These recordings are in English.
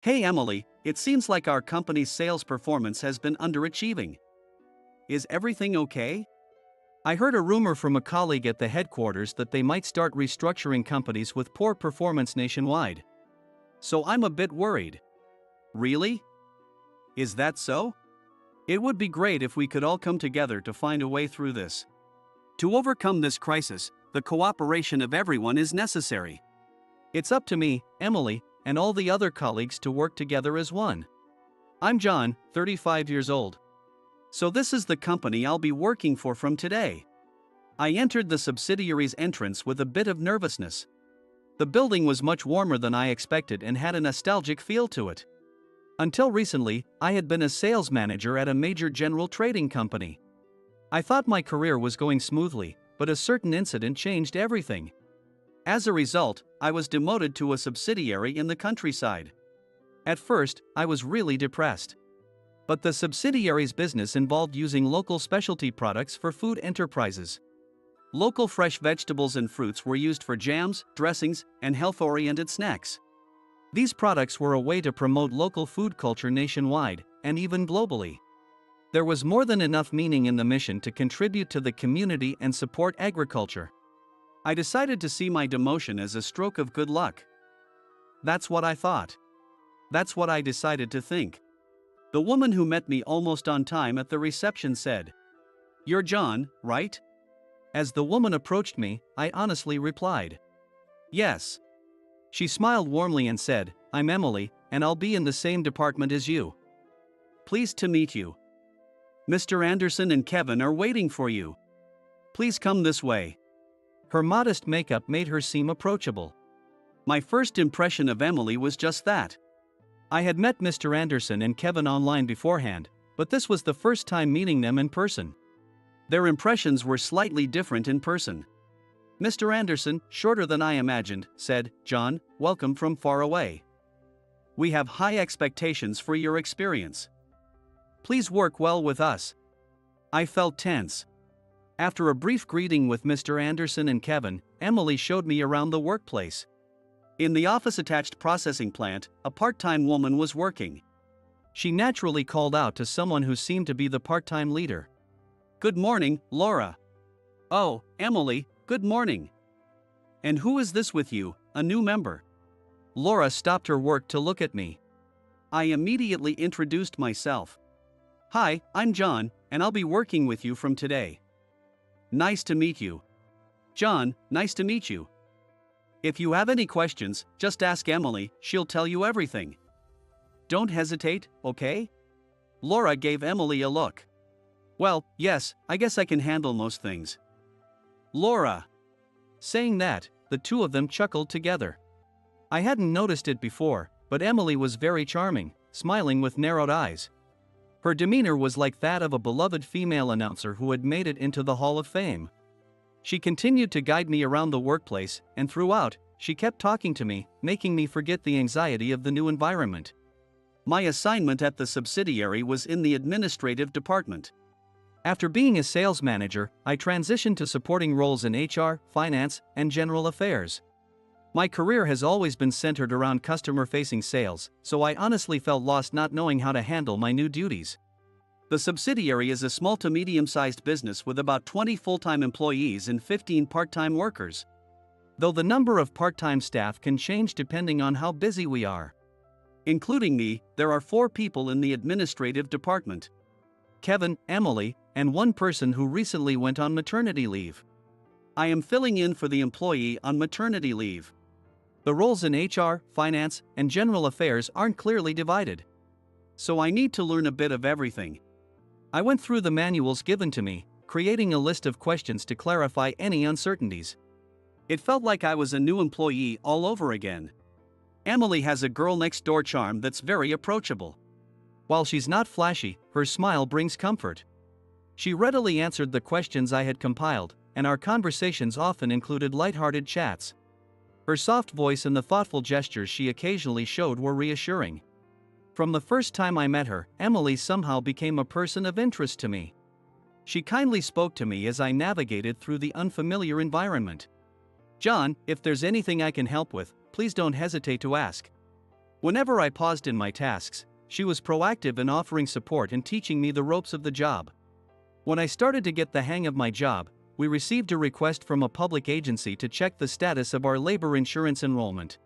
Hey Emily, it seems like our company's sales performance has been underachieving. Is everything okay? I heard a rumor from a colleague at the headquarters that they might start restructuring companies with poor performance nationwide. So I'm a bit worried. Really? Is that so? It would be great if we could all come together to find a way through this. To overcome this crisis, the cooperation of everyone is necessary. It's up to me, Emily, and all the other colleagues to work together as one. I'm John, 35 years old. So this is the company I'll be working for from today. I entered the subsidiary's entrance with a bit of nervousness. The building was much warmer than I expected and had a nostalgic feel to it. Until recently, I had been a sales manager at a major general trading company. I thought my career was going smoothly, but a certain incident changed everything. As a result, I was demoted to a subsidiary in the countryside. At first, I was really depressed. But the subsidiary's business involved using local specialty products for food enterprises. Local fresh vegetables and fruits were used for jams, dressings, and health-oriented snacks. These products were a way to promote local food culture nationwide, and even globally. There was more than enough meaning in the mission to contribute to the community and support agriculture. I decided to see my demotion as a stroke of good luck. That's what I thought. That's what I decided to think. The woman who met me almost on time at the reception said, "You're John, right?" As the woman approached me, I honestly replied, "Yes." She smiled warmly and said, "I'm Emily, and I'll be in the same department as you. Pleased to meet you. Mr. Anderson and Kevin are waiting for you. Please come this way." Her modest makeup made her seem approachable. My first impression of Emily was just that. I had met Mr. Anderson and Kevin online beforehand, but this was the first time meeting them in person. Their impressions were slightly different in person. Mr. Anderson, shorter than I imagined, said, "John, welcome from far away. We have high expectations for your experience. Please work well with us." I felt tense. After a brief greeting with Mr. Anderson and Kevin, Emily showed me around the workplace. In the office-attached processing plant, a part-time woman was working. She naturally called out to someone who seemed to be the part-time leader. "Good morning, Laura." "Oh, Emily, good morning. And who is this with you, a new member?" Laura stopped her work to look at me. I immediately introduced myself. "Hi, I'm John, and I'll be working with you from today." "Nice to meet you." "John, nice to meet you. If you have any questions, just ask Emily, she'll tell you everything. Don't hesitate, okay?" Laura gave Emily a look. "Well, yes, I guess I can handle most things." "Laura." Saying that, the two of them chuckled together. I hadn't noticed it before, but Emily was very charming, smiling with narrowed eyes. Her demeanor was like that of a beloved female announcer who had made it into the Hall of Fame. She continued to guide me around the workplace, and throughout, she kept talking to me, making me forget the anxiety of the new environment. My assignment at the subsidiary was in the administrative department. After being a sales manager, I transitioned to supporting roles in HR, finance, and general affairs. My career has always been centered around customer-facing sales, so I honestly felt lost not knowing how to handle my new duties. The subsidiary is a small to medium-sized business with about 20 full-time employees and 15 part-time workers. Though the number of part-time staff can change depending on how busy we are. Including me, there are 4 people in the administrative department. Kevin, Emily, and one person who recently went on maternity leave. I am filling in for the employee on maternity leave. The roles in HR, finance, and general affairs aren't clearly divided. So I need to learn a bit of everything. I went through the manuals given to me, creating a list of questions to clarify any uncertainties. It felt like I was a new employee all over again. Emily has a girl-next-door charm that's very approachable. While she's not flashy, her smile brings comfort. She readily answered the questions I had compiled, and our conversations often included lighthearted chats. Her soft voice and the thoughtful gestures she occasionally showed were reassuring. From the first time I met her, Emily somehow became a person of interest to me. She kindly spoke to me as I navigated through the unfamiliar environment. "John, if there's anything I can help with, please don't hesitate to ask." Whenever I paused in my tasks, she was proactive in offering support and teaching me the ropes of the job. When I started to get the hang of my job, we received a request from a public agency to check the status of our labor insurance enrollment.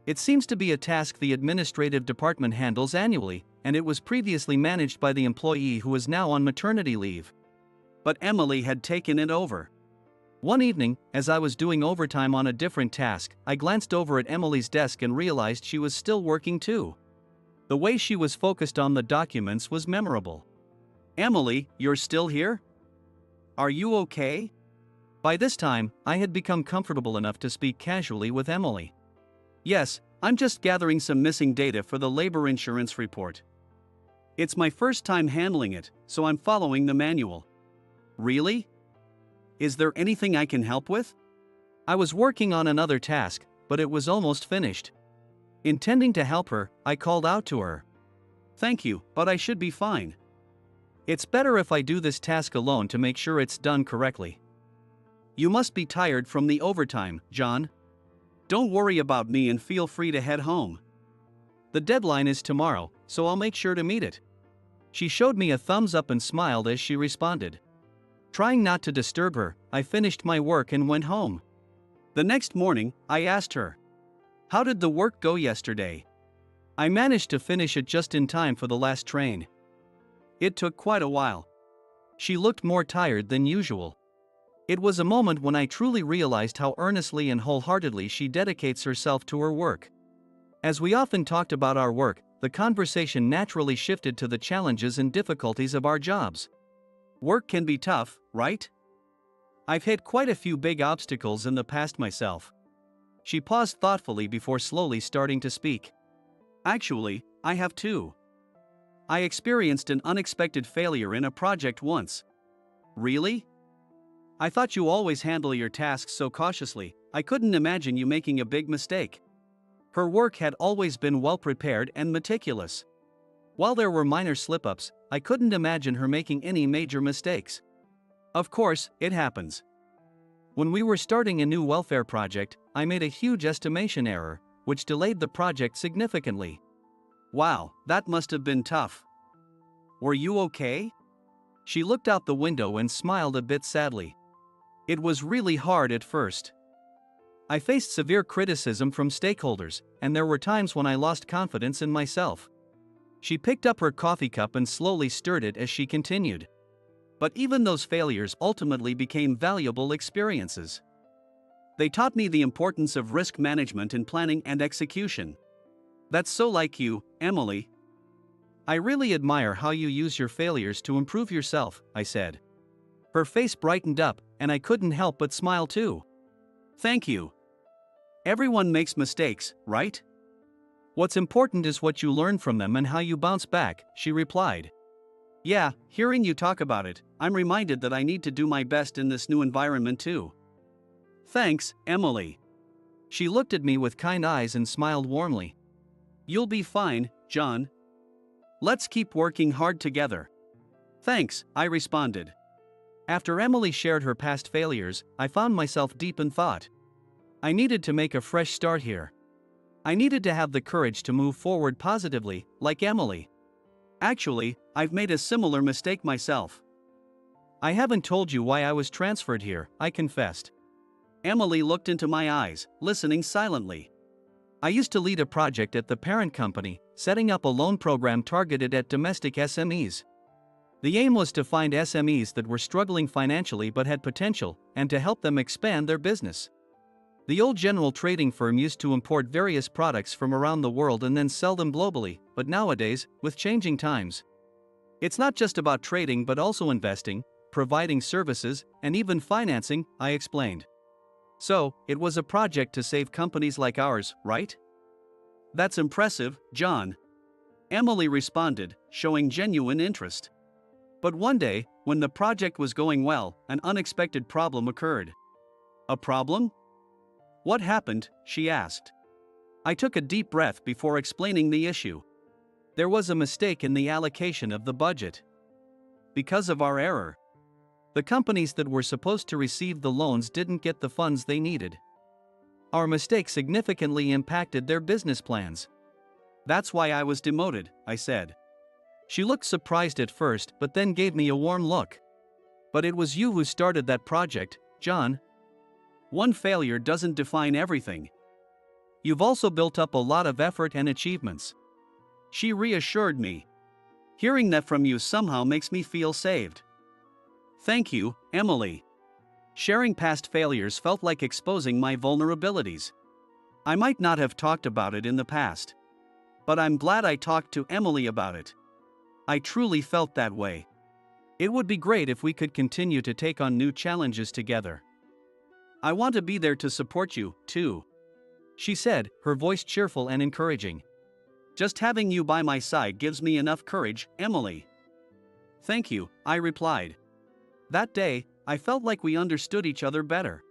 It seems to be a task the administrative department handles annually, and it was previously managed by the employee who is now on maternity leave. But Emily had taken it over. One evening, as I was doing overtime on a different task, I glanced over at Emily's desk and realized she was still working too. The way she was focused on the documents was memorable. "Emily, you're still here? Are you okay?" By this time, I had become comfortable enough to speak casually with Emily. "Yes, I'm just gathering some missing data for the labor insurance report. It's my first time handling it, so I'm following the manual." "Really? Is there anything I can help with?" I was working on another task, but it was almost finished. Intending to help her, I called out to her. "Thank you, but I should be fine. It's better if I do this task alone to make sure it's done correctly." "You must be tired from the overtime, John. Don't worry about me and feel free to head home. The deadline is tomorrow, so I'll make sure to meet it." She showed me a thumbs up and smiled as she responded. Trying not to disturb her, I finished my work and went home. The next morning, I asked her, "How did the work go yesterday?" "I managed to finish it just in time for the last train." "It took quite a while." She looked more tired than usual. It was a moment when I truly realized how earnestly and wholeheartedly she dedicates herself to her work. As we often talked about our work, the conversation naturally shifted to the challenges and difficulties of our jobs. Work can be tough, right? I've hit quite a few big obstacles in the past myself. She paused thoughtfully before slowly starting to speak. "Actually, I have too. I experienced an unexpected failure in a project once." "Really? I thought you always handle your tasks so cautiously. I couldn't imagine you making a big mistake." Her work had always been well prepared and meticulous. While there were minor slip-ups, I couldn't imagine her making any major mistakes. "Of course, it happens. When we were starting a new welfare project, I made a huge estimation error, which delayed the project significantly." "Wow, that must have been tough. Were you okay?" She looked out the window and smiled a bit sadly. "It was really hard at first. I faced severe criticism from stakeholders, and there were times when I lost confidence in myself." She picked up her coffee cup and slowly stirred it as she continued. "But even those failures ultimately became valuable experiences. They taught me the importance of risk management in planning and execution." "That's so like you, Emily. I really admire how you use your failures to improve yourself," I said. Her face brightened up, and I couldn't help but smile too. "Thank you. Everyone makes mistakes, right? What's important is what you learn from them and how you bounce back," she replied. "Yeah, hearing you talk about it, I'm reminded that I need to do my best in this new environment too." "Thanks, Emily." She looked at me with kind eyes and smiled warmly. "You'll be fine, John. Let's keep working hard together." "Thanks," I responded. After Emily shared her past failures, I found myself deep in thought. I needed to make a fresh start here. I needed to have the courage to move forward positively, like Emily. Actually, I've made a similar mistake myself. "I haven't told you why I was transferred here," I confessed. Emily looked into my eyes, listening silently. "I used to lead a project at the parent company, setting up a loan program targeted at domestic SMEs. The aim was to find SMEs that were struggling financially but had potential, and to help them expand their business. The old general trading firm used to import various products from around the world and then sell them globally, but nowadays, with changing times, it's not just about trading but also investing, providing services, and even financing," I explained. "So, it was a project to save companies like ours, right?" "That's impressive, John," Emily responded, showing genuine interest. "But one day, when the project was going well, an unexpected problem occurred." "A problem? What happened?" she asked. I took a deep breath before explaining the issue. "There was a mistake in the allocation of the budget. Because of our error, the companies that were supposed to receive the loans didn't get the funds they needed. Our mistake significantly impacted their business plans. That's why I was demoted, I said. She looked surprised at first but then gave me a warm look. But it was you who started that project, John. One failure doesn't define everything. You've also built up a lot of effort and achievements. She reassured me. Hearing that from you somehow makes me feel saved. Thank you, Emily. Sharing past failures felt like exposing my vulnerabilities. I might not have talked about it in the past. But I'm glad I talked to Emily about it. I truly felt that way. It would be great if we could continue to take on new challenges together. I want to be there to support you, too. She said, her voice cheerful and encouraging. Just having you by my side gives me enough courage, Emily. Thank you, I replied. That day, I felt like we understood each other better.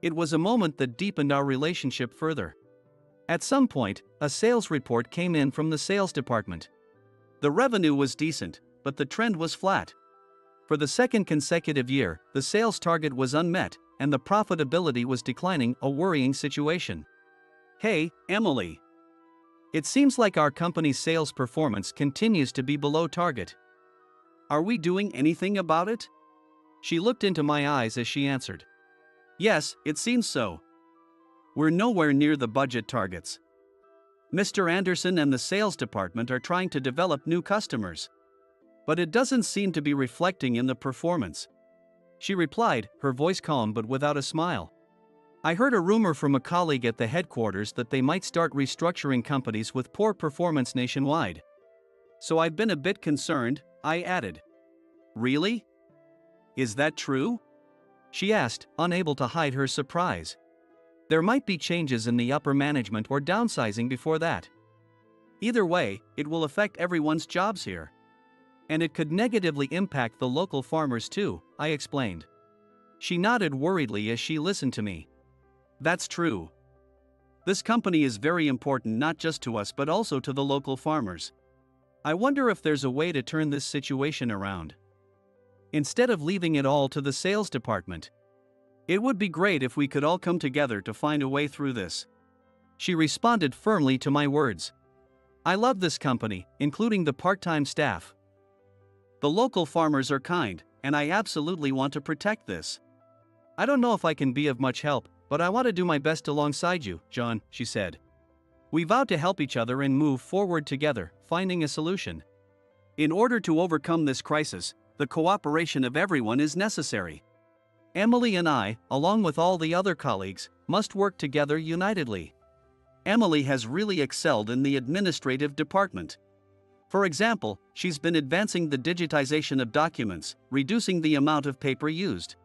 It was a moment that deepened our relationship further. At some point, a sales report came in from the sales department. The revenue was decent, but the trend was flat. For the second consecutive year, the sales target was unmet, and the profitability was declining, a worrying situation. Hey, Emily. It seems like our company's sales performance continues to be below target. Are we doing anything about it? She looked into my eyes as she answered. Yes, it seems so. We're nowhere near the budget targets. Mr. Anderson and the sales department are trying to develop new customers. But it doesn't seem to be reflecting in the performance. She replied, her voice calm but without a smile. I heard a rumor from a colleague at the headquarters that they might start restructuring companies with poor performance nationwide. So I've been a bit concerned, I added. Really? Is that true? She asked, unable to hide her surprise. There might be changes in the upper management or downsizing before that. Either way, it will affect everyone's jobs here. And it could negatively impact the local farmers too, I explained. She nodded worriedly as she listened to me. That's true. This company is very important not just to us but also to the local farmers. I wonder if there's a way to turn this situation around. Instead of leaving it all to the sales department. It would be great if we could all come together to find a way through this. She responded firmly to my words. I love this company, including the part-time staff. The local farmers are kind, and I absolutely want to protect this. I don't know if I can be of much help, but I want to do my best alongside you, John, she said. We vowed to help each other and move forward together, finding a solution. In order to overcome this crisis, the cooperation of everyone is necessary. Emily and I, along with all the other colleagues, must work together unitedly. Emily has really excelled in the administrative department. For example, she's been advancing the digitization of documents, reducing the amount of paper used.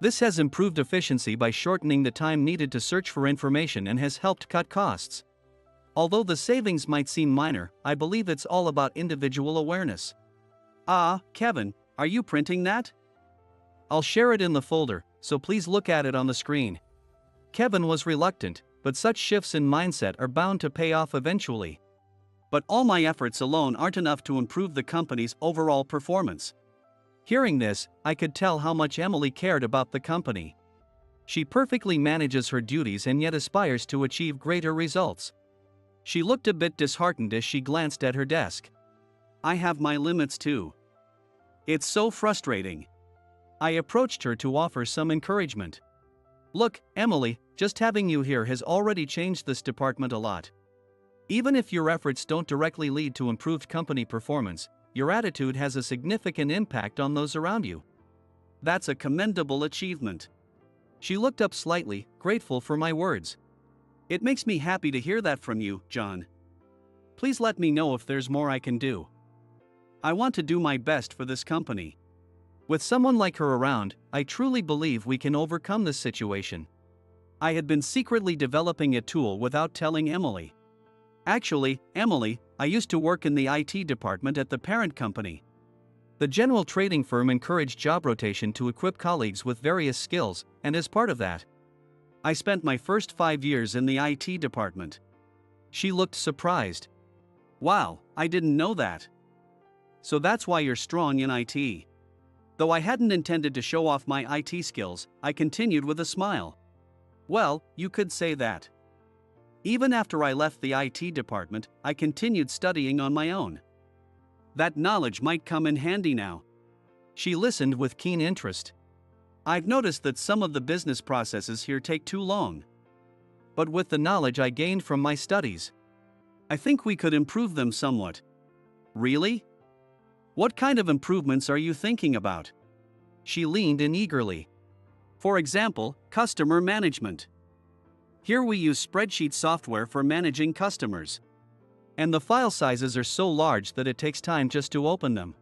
This has improved efficiency by shortening the time needed to search for information and has helped cut costs. Although the savings might seem minor, I believe it's all about individual awareness. Kevin, are you printing that? I'll share it in the folder, so please look at it on the screen. Kevin was reluctant, but such shifts in mindset are bound to pay off eventually. But all my efforts alone aren't enough to improve the company's overall performance. Hearing this, I could tell how much Emily cared about the company. She perfectly manages her duties and yet aspires to achieve greater results. She looked a bit disheartened as she glanced at her desk. I have my limits too. It's so frustrating. I approached her to offer some encouragement. Look, Emily, just having you here has already changed this department a lot. Even if your efforts don't directly lead to improved company performance, your attitude has a significant impact on those around you. That's a commendable achievement. She looked up slightly, grateful for my words. It makes me happy to hear that from you, John. Please let me know if there's more I can do. I want to do my best for this company. With someone like her around, I truly believe we can overcome this situation. I had been secretly developing a tool without telling Emily. Actually, Emily, I used to work in the IT department at the parent company. The general trading firm encouraged job rotation to equip colleagues with various skills, and as part of that, I spent my first 5 years in the IT department. She looked surprised. Wow, I didn't know that. So that's why you're strong in IT. Though I hadn't intended to show off my IT skills, I continued with a smile. Well, you could say that. Even after I left the IT department, I continued studying on my own. That knowledge might come in handy now. She listened with keen interest. I've noticed that some of the business processes here take too long. But with the knowledge I gained from my studies, I think we could improve them somewhat. Really? What kind of improvements are you thinking about? She leaned in eagerly. For example, customer management. Here we use spreadsheet software for managing customers. And the file sizes are so large that it takes time just to open them.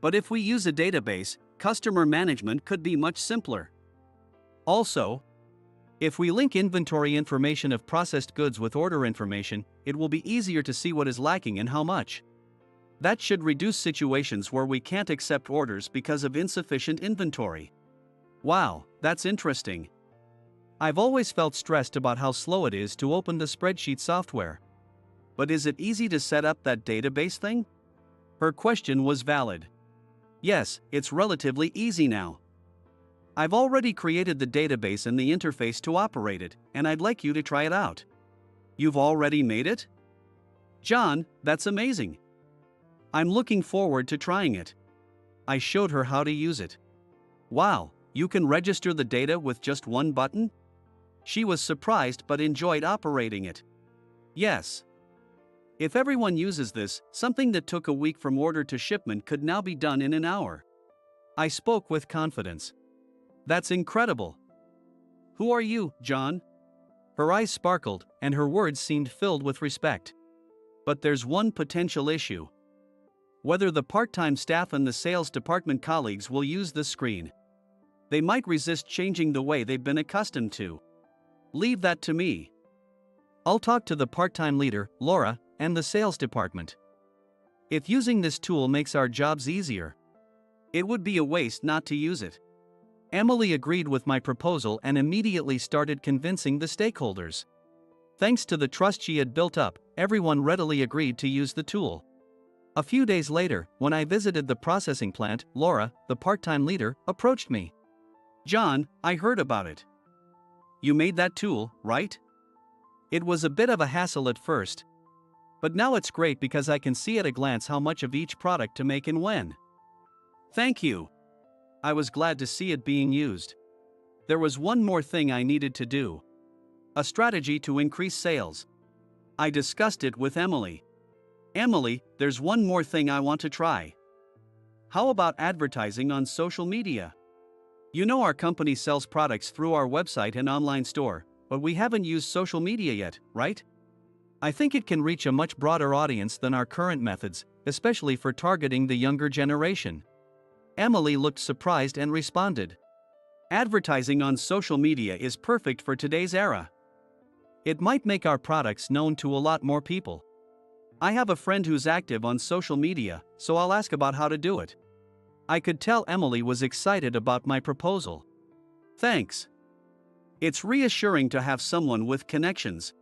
But if we use a database, customer management could be much simpler. Also, if we link inventory information of processed goods with order information, it will be easier to see what is lacking and how much. That should reduce situations where we can't accept orders because of insufficient inventory. Wow, that's interesting. I've always felt stressed about how slow it is to open the spreadsheet software. But is it easy to set up that database thing? Her question was valid. Yes, it's relatively easy now. I've already created the database and the interface to operate it, and I'd like you to try it out. You've already made it? John, that's amazing. I'm looking forward to trying it. I showed her how to use it. Wow, you can register the data with just one button? She was surprised but enjoyed operating it. Yes. If everyone uses this, something that took a week from order to shipment could now be done in an hour. I spoke with confidence. That's incredible. Who are you, John? Her eyes sparkled, and her words seemed filled with respect. But there's one potential issue. Whether the part-time staff and the sales department colleagues will use this screen. They might resist changing the way they've been accustomed to. Leave that to me. I'll talk to the part-time leader, Laura, and the sales department. If using this tool makes our jobs easier, it would be a waste not to use it. Emily agreed with my proposal and immediately started convincing the stakeholders. Thanks to the trust she had built up, everyone readily agreed to use the tool. A few days later, when I visited the processing plant, Laura, the part-time leader, approached me. John, I heard about it. You made that tool, right? It was a bit of a hassle at first. But now it's great because I can see at a glance how much of each product to make and when. Thank you. I was glad to see it being used. There was one more thing I needed to do. A strategy to increase sales. I discussed it with Emily. Emily, there's one more thing I want to try. How about advertising on social media? You know our company sells products through our website and online store, but we haven't used social media yet, right? I think it can reach a much broader audience than our current methods, especially for targeting the younger generation. Emily looked surprised and responded. Advertising on social media is perfect for today's era. It might make our products known to a lot more people. I have a friend who's active on social media, so I'll ask about how to do it. I could tell Emily was excited about my proposal. Thanks. It's reassuring to have someone with connections.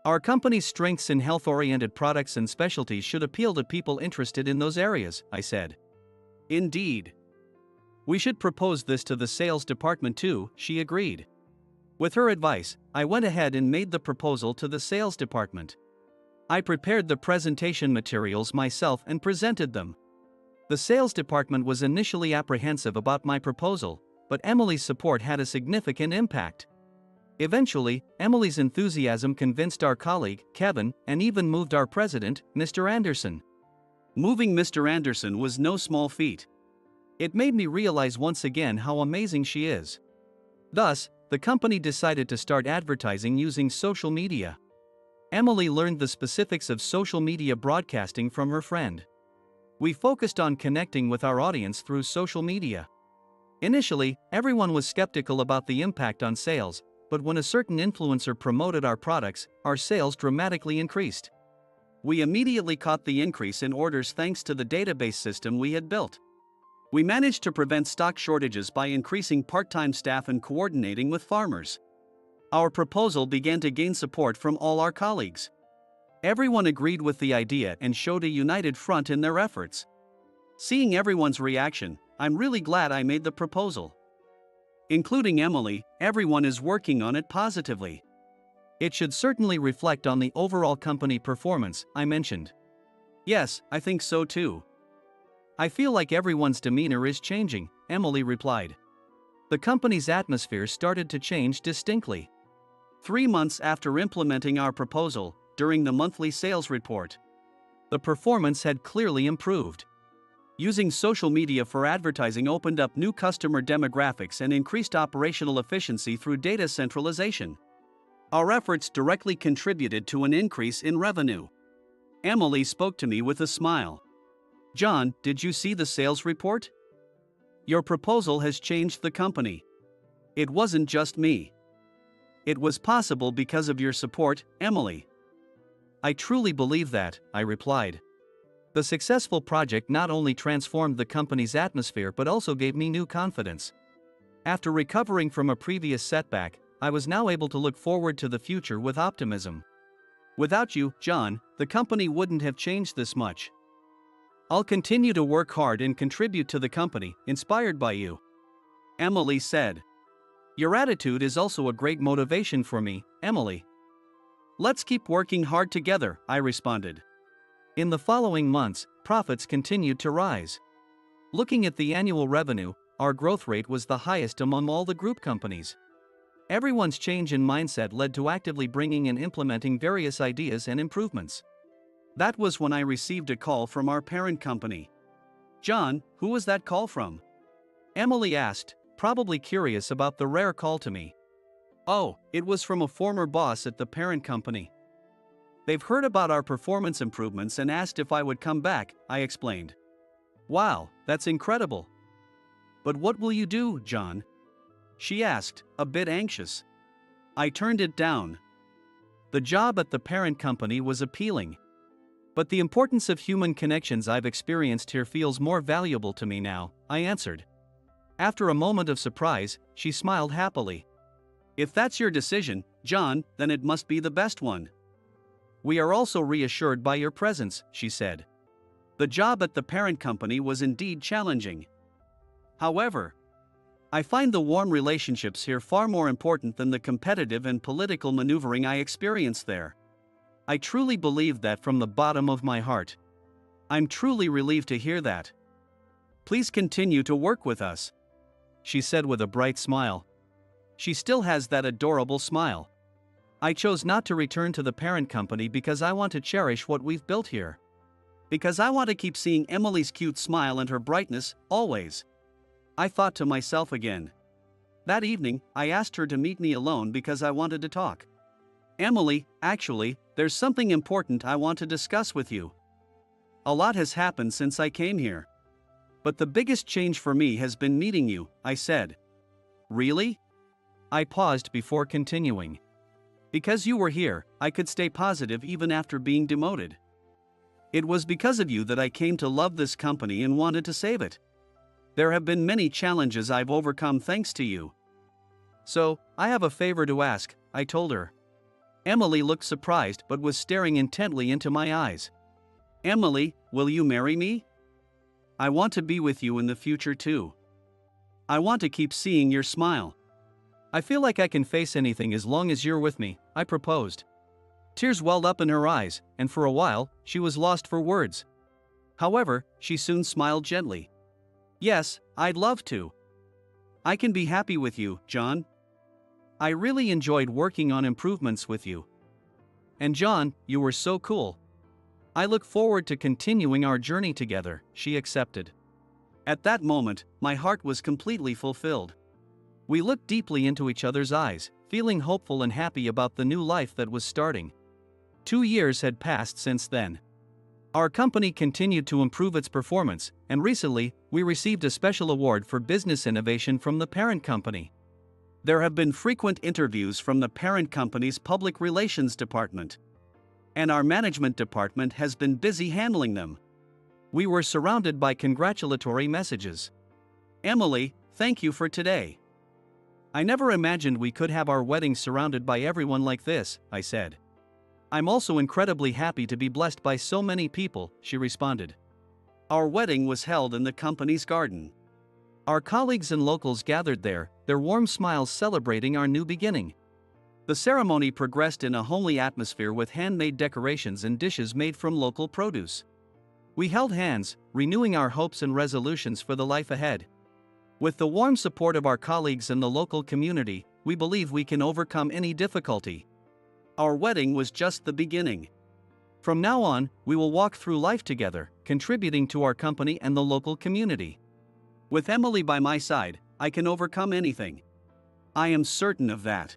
Our company's strengths in health-oriented products and specialties should appeal to people interested in those areas, I said. Indeed. We should propose this to the sales department too, she agreed. With her advice, I went ahead and made the proposal to the sales department. I prepared the presentation materials myself and presented them. The sales department was initially apprehensive about my proposal, but Emily's support had a significant impact. Eventually, Emily's enthusiasm convinced our colleague, Kevin, and even moved our president, Mr. Anderson. Moving Mr. Anderson was no small feat. It made me realize once again how amazing she is. Thus, the company decided to start advertising using social media. Emily learned the specifics of social media broadcasting from her friend. We focused on connecting with our audience through social media. Initially, everyone was skeptical about the impact on sales, but when a certain influencer promoted our products, our sales dramatically increased. We immediately caught the increase in orders thanks to the database system we had built. We managed to prevent stock shortages by increasing part-time staff and coordinating with farmers. Our proposal began to gain support from all our colleagues. Everyone agreed with the idea and showed a united front in their efforts. Seeing everyone's reaction, I'm really glad I made the proposal. Including Emily, everyone is working on it positively. It should certainly reflect on the overall company performance, I mentioned. Yes, I think so too. I feel like everyone's demeanor is changing, Emily replied. The company's atmosphere started to change distinctly. 3 months after implementing our proposal, during the monthly sales report, the performance had clearly improved. Using social media for advertising opened up new customer demographics and increased operational efficiency through data centralization. Our efforts directly contributed to an increase in revenue. Emily spoke to me with a smile. John, did you see the sales report? Your proposal has changed the company. It wasn't just me. It was possible because of your support, Emily. I truly believe that, I replied. The successful project not only transformed the company's atmosphere but also gave me new confidence. After recovering from a previous setback, I was now able to look forward to the future with optimism. Without you, John, the company wouldn't have changed this much. I'll continue to work hard and contribute to the company, inspired by you. Emily said. Your attitude is also a great motivation for me, Emily. Let's keep working hard together, I responded. In the following months, profits continued to rise. Looking at the annual revenue, our growth rate was the highest among all the group companies. Everyone's change in mindset led to actively bringing and implementing various ideas and improvements. That was when I received a call from our parent company. John, who was that call from? Emily asked, probably curious about the rare call to me. Oh, it was from a former boss at the parent company. They've heard about our performance improvements and asked if I would come back, I explained. Wow, that's incredible. But what will you do, John? She asked, a bit anxious. I turned it down. The job at the parent company was appealing. But the importance of human connections I've experienced here feels more valuable to me now, I answered. After a moment of surprise, she smiled happily. If that's your decision, John, then it must be the best one. We are also reassured by your presence, she said. The job at the parent company was indeed challenging. However, I find the warm relationships here far more important than the competitive and political maneuvering I experienced there. I truly believe that from the bottom of my heart. I'm truly relieved to hear that. Please continue to work with us, she said with a bright smile. She still has that adorable smile. I chose not to return to the parent company because I want to cherish what we've built here. Because I want to keep seeing Emily's cute smile and her brightness, always. I thought to myself again. That evening, I asked her to meet me alone because I wanted to talk. Emily, actually, there's something important I want to discuss with you. A lot has happened since I came here. But the biggest change for me has been meeting you, I said. Really? I paused before continuing. Because you were here, I could stay positive even after being demoted. It was because of you that I came to love this company and wanted to save it. There have been many challenges I've overcome thanks to you. So, I have a favor to ask, I told her. Emily looked surprised but was staring intently into my eyes. Emily, will you marry me? I want to be with you in the future too. I want to keep seeing your smile. I feel like I can face anything as long as you're with me, I proposed. Tears welled up in her eyes, and for a while, she was lost for words. However, she soon smiled gently. Yes, I'd love to. I can be happy with you, John. I really enjoyed working on improvements with you. And John, you were so cool. I look forward to continuing our journey together, she accepted. At that moment, my heart was completely fulfilled. We looked deeply into each other's eyes, feeling hopeful and happy about the new life that was starting. 2 years had passed since then. Our company continued to improve its performance, and recently, we received a special award for business innovation from the parent company. There have been frequent interviews from the parent company's public relations department. And our management department has been busy handling them. We were surrounded by congratulatory messages. Emily, thank you for today. I never imagined we could have our wedding surrounded by everyone like this, I said. I'm also incredibly happy to be blessed by so many people, she responded. Our wedding was held in the company's garden. Our colleagues and locals gathered there, their warm smiles celebrating our new beginning. The ceremony progressed in a homely atmosphere with handmade decorations and dishes made from local produce. We held hands, renewing our hopes and resolutions for the life ahead. With the warm support of our colleagues and the local community, we believe we can overcome any difficulty. Our wedding was just the beginning. From now on, we will walk through life together, contributing to our company and the local community. With Emily by my side, I can overcome anything. I am certain of that.